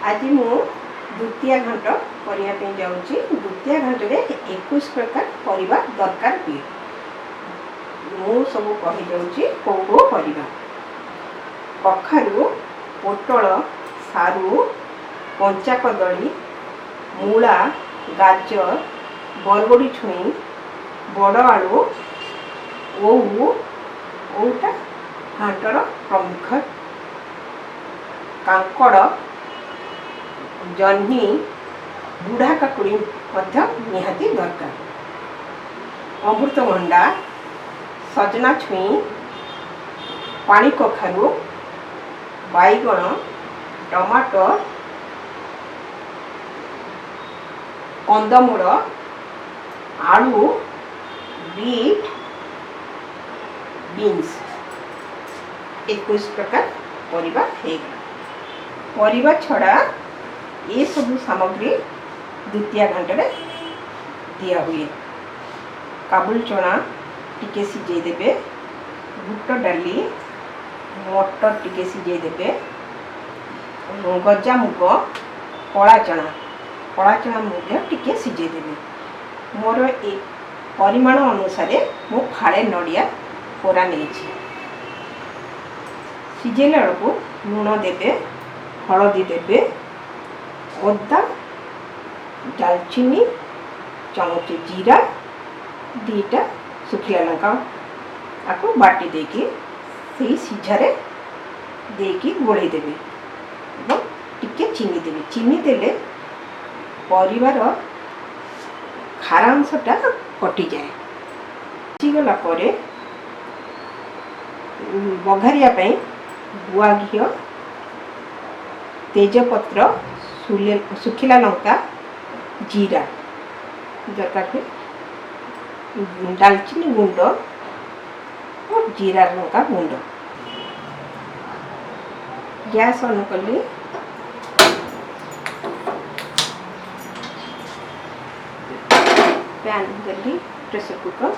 आज मु दुतिया घांट करने जाऊँगी। दुतिया घांटे 21 प्रकार परिबा दरकार हुए। मु सब कही जाऊँगी कौ कौ परिबा कखारू, पोटल, सारू, कंचा कदली, मूला, गाजर, बरगड़ी छुई, बड़ आलू, ओटा घांटर प्रमुख, कांकड़, जह्नी, बुढ़ा काकुड़ी निहाती दरकार, अमृतभंडा, सजना छुई, पानी कखारू, बैगण, टमाटर, कंदमूल, आलू, बीट, बीन्स 21 प्रकार परिबा हेगा। परिबा छड़ा ये सब सामग्री द्वितीय घाटे दिया हुए। काबुल चना टिके सिझे देबे, बुट डाली मटर टिके सिझे देबे, गजा मुग, कला चना मुझे टिके सिझे देबे। मोर ए परिमाण अनुसार मु फाड़े नड़िया कोरा नहीं सिझेला बेलू लुण देबे, हलदी देबे, अदा, दालचीनी, चमचे जीरा, 2टा सुखिला लंका आपको बाटी देकी से सिझारे देकी गोड़े देबे और टिके चीनी देबे। चीनी देले परिवार खारांशटा कटि जाए। सिगला परे बघारिया पई गुआ घी, तेजपत्र, सुखिला लंका, जीरा दरकार है, दालचीनी गुंड और जीरा लंका गुंड। गैस ऑन कली, पैन देली, प्रेशर कुकर,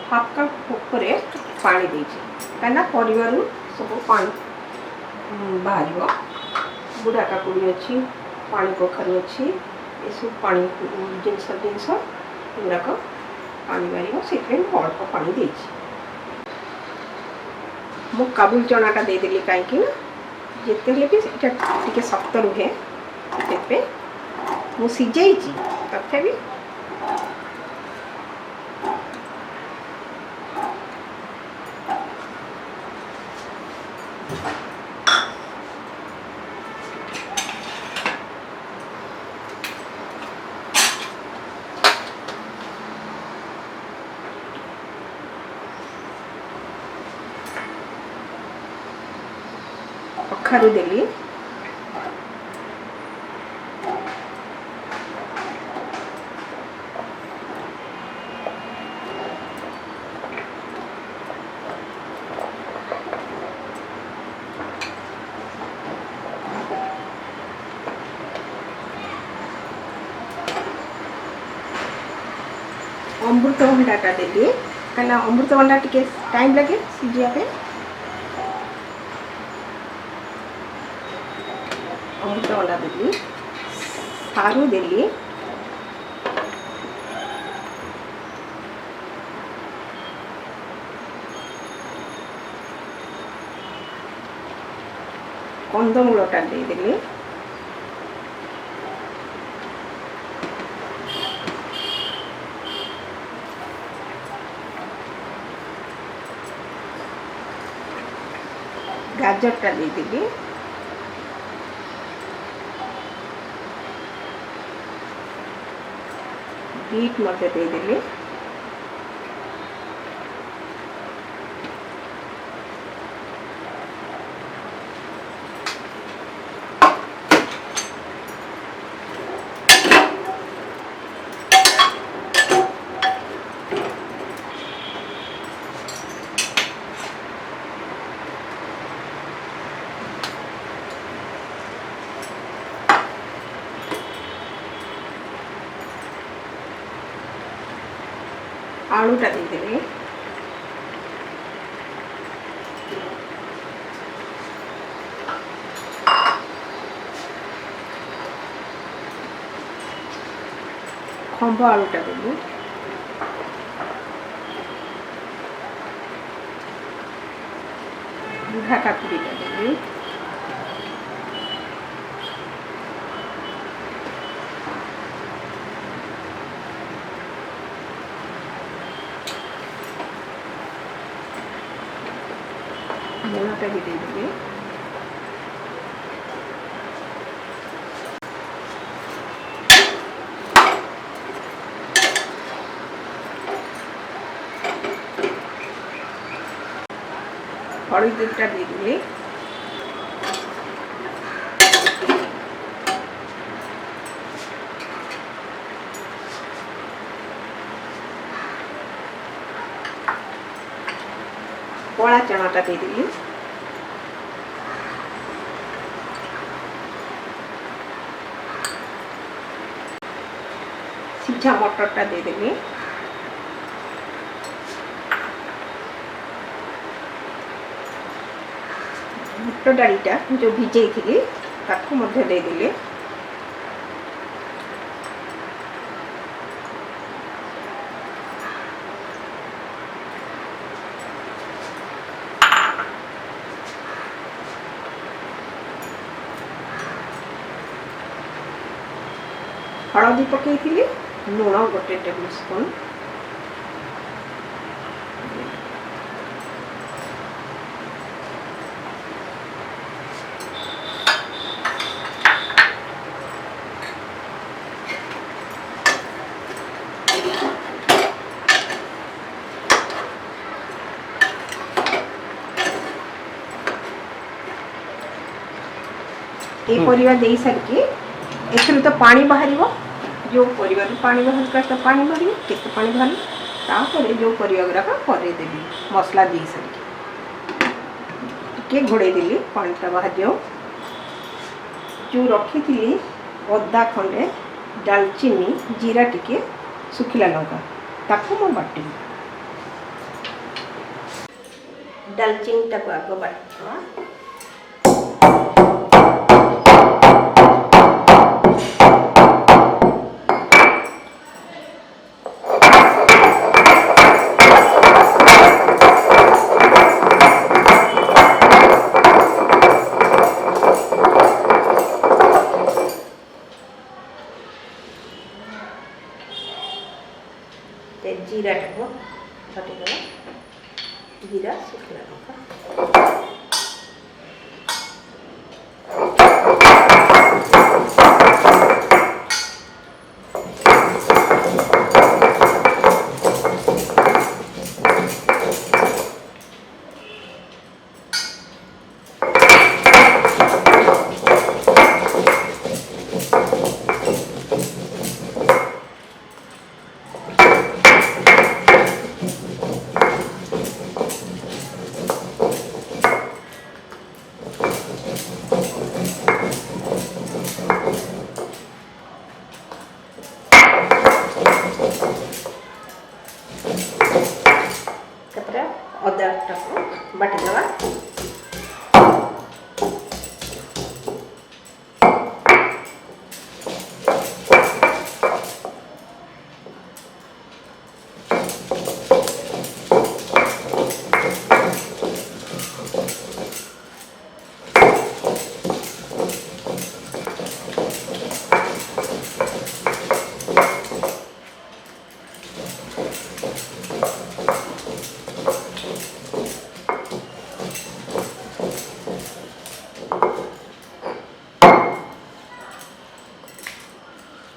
हाफ कप ऊपर पानी देछि कहीं परिवार सब पानी बाहर। बुढ़ा काकुड़ी अच्छी, पानी कखारू अच्छी, ये सब पानी जिनस गुड़ाक पानी बाहर से अल्प पानी देछि। मु काबुल चनाटा देदेली कहीं जिते भी टे शक्त रुहे से मु सिझे तथापि कखारू देली, अमृतभंडाटा देली कहीं अमृतभंडा टिके टाइम लगे सिझापे। अमृतभंडा देली, सारू देली, कंदमूलटा देदेली, गाजरटा देदेली, बीट मध्य देदेली, आलूटा देदेवी खंभ आलूटा देवी बुढ़ा काकुड़ीटा देवी लूणटा भी देदेवी हलदीटा देदेवी कला चनाटा देदेवी सीझा मटरटा देदेवी बुट डालीटा जो भिजे थी ताकू मध्य देदेले हलदी पकई लुण गोटे टेबल स्पून ये परिवा दे सारिकी एथुरु तो पानी बाहर जो परिवा पानी बाहर तो पानी बाहर केते पानी बाहर तापर जो परिवा गुराक देवी मसला दे सारिकी घोड़े देली पानीटा बाहर जाओ जो रखी थी अदा खंडे डालचीनी जीरा टिके सुखिला लंका ताकू मो बाटी डालचीनी टाको आग बाटा जीरा टाको बाटी जीरा सुखला लंका अदा टाको बाटी देवा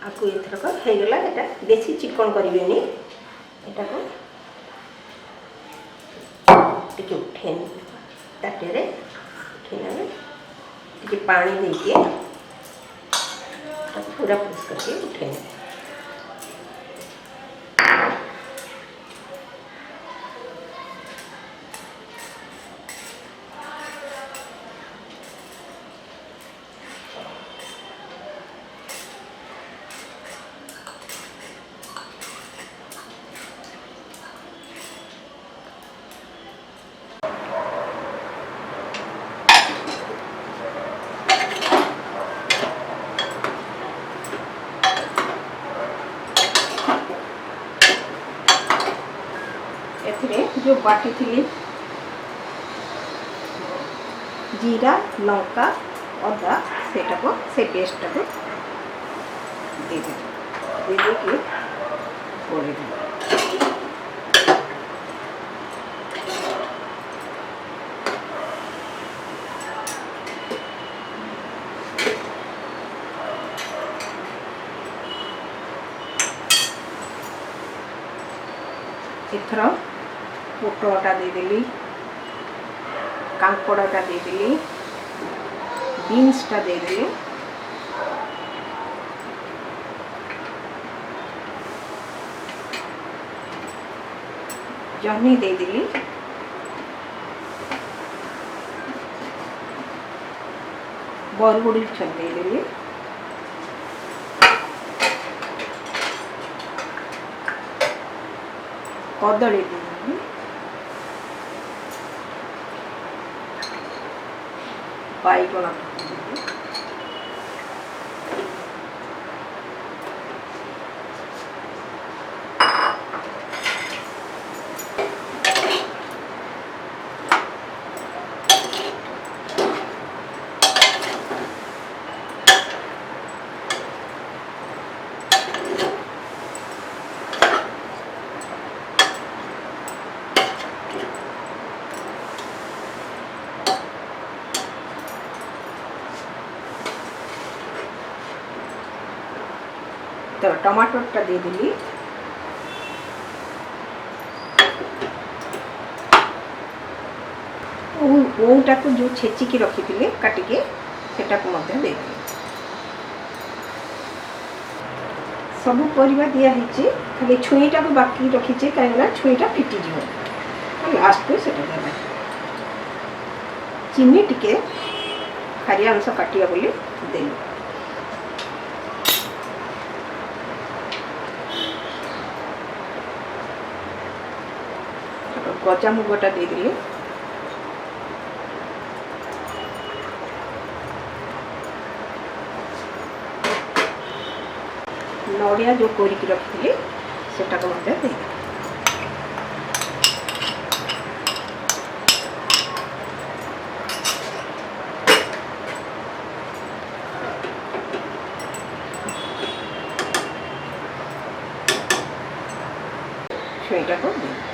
आपको एथरक हो गला एटा बेसी चिकन करिवेनी एटा को टिके उठेनी ताटेरे उठेना टिके पानी देके पूरा प्रेस करके उठेनी एथिरे जो बाटी थी जीरा लंका अदा से पेस्ट को दे देके गोले एथर पोटलटा देदेली कांकड़ाटा देदेली बीन्सटा देदेली जह्नी देदेली बरगुड़ी देदेली कदली देदेली बाइगण तो टमाटोटा देदेली ओटा को जो छेचिकी रखी थी काटिके सेटा को मध्य देदेली सब परिवा दिया है खाली छुईटा को बाकी रखीचे कहीं छुईटा फिटी जीव लास्ट को सेटा देना चीनी टिके खारिया अंश काटिया बोली देली गजा मुगटा देदेली नड़िया जो कोरिकी रखी सेटा को मध्य दे छुईटा को दे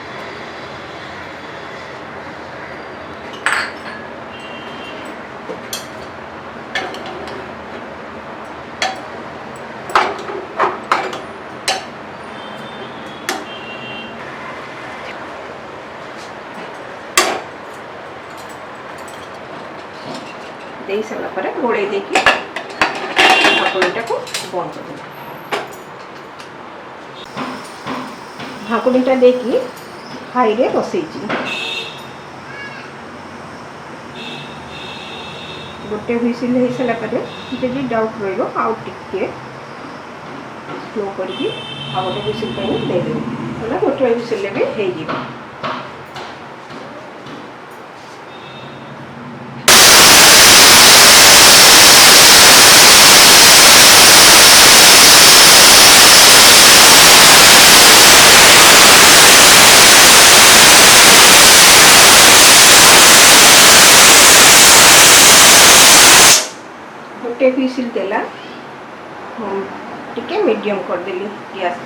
दे सारा पर गोड़े देकी ढाकुणीटा को बंद कर ढाकुणीटा देकी हाई रे बसैची गोटे हुइसिल हो सारा पर जदि डाउट रहिबो आउ टिके स्लो करके आ गोटे हुइसिल दे देबे होला गोटे हुइसिल भी हो जिवो गोटे हुइसिल देला टिके मीडियम कर देली गैस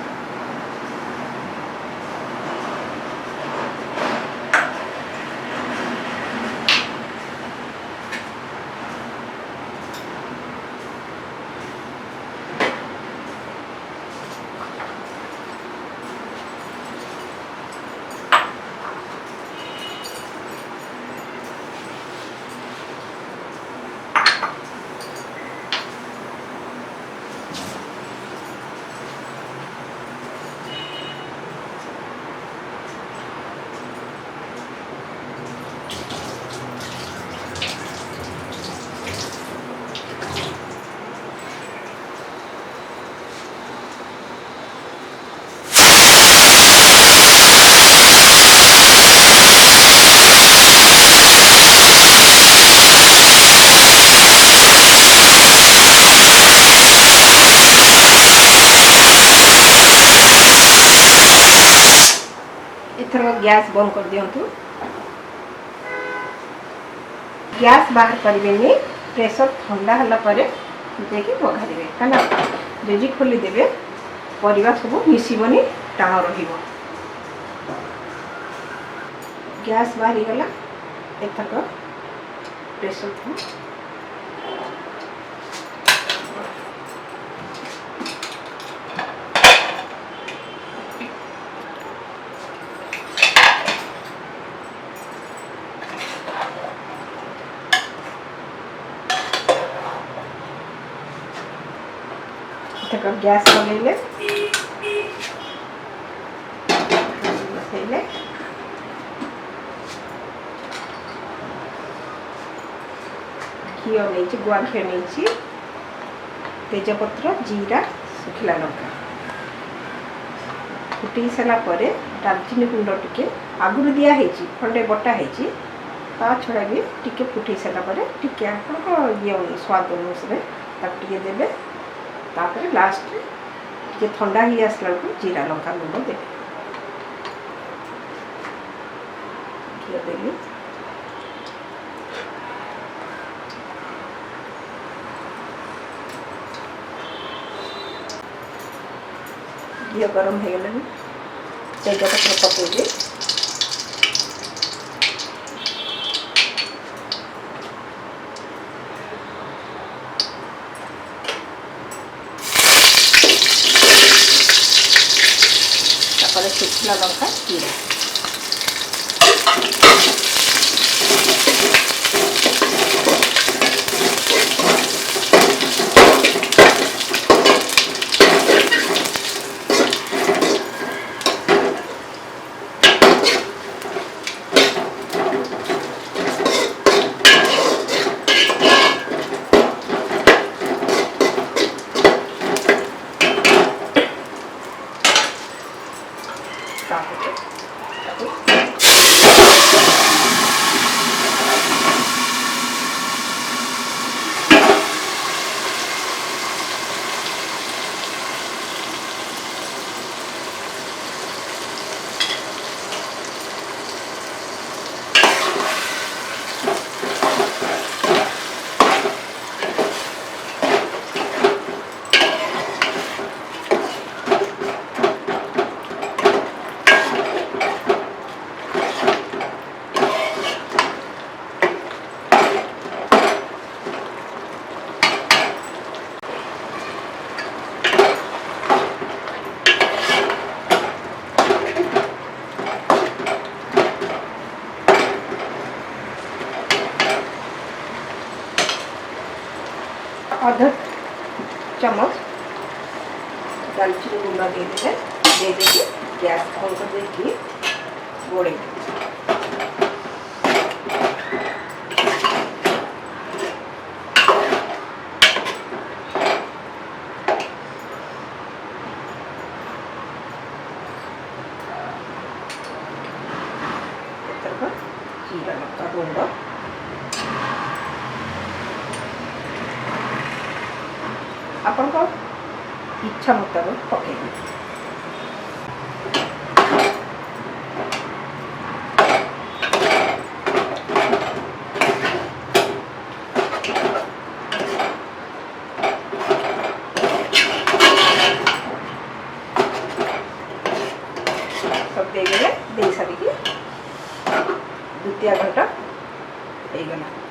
एथर गैस बंद कर दियंतु। गैस बाहर करेंगे प्रेशर ठंडा होला परे देखि बघारिबे काना जेजी खोली देबे परिवा सब मिसिबनी टाण रहिबो। गैस बाहरी गला एथर प्रेशर को गैस बनेले बसैले घीओ नहीं गुआ घी नहीं तेजपत्र जीरा सुखिला लंका फुटी सारा पर दालचीनी गुंड टिके आगुरी दिया खंडे बटा है ता छड़ा भी टिके फुटी सारा पर टिके आप ये स्वाद अनुसार टिके देवे तापर लास्ट टे ठंडा ही आसला को जीरा लंका गुंड देवे घी देली घी गरम हो गला तेजपत्र पकईदे सुखला लंका जीरा आधा चम्मच दालचीनी गुंड दे देके गैस ऑन कर देगी गोड़े जीरा लंका गुंड आपण को इच्छा मुताबिक पकेइबे सब दे सारी दुतिया घंटा हो गला।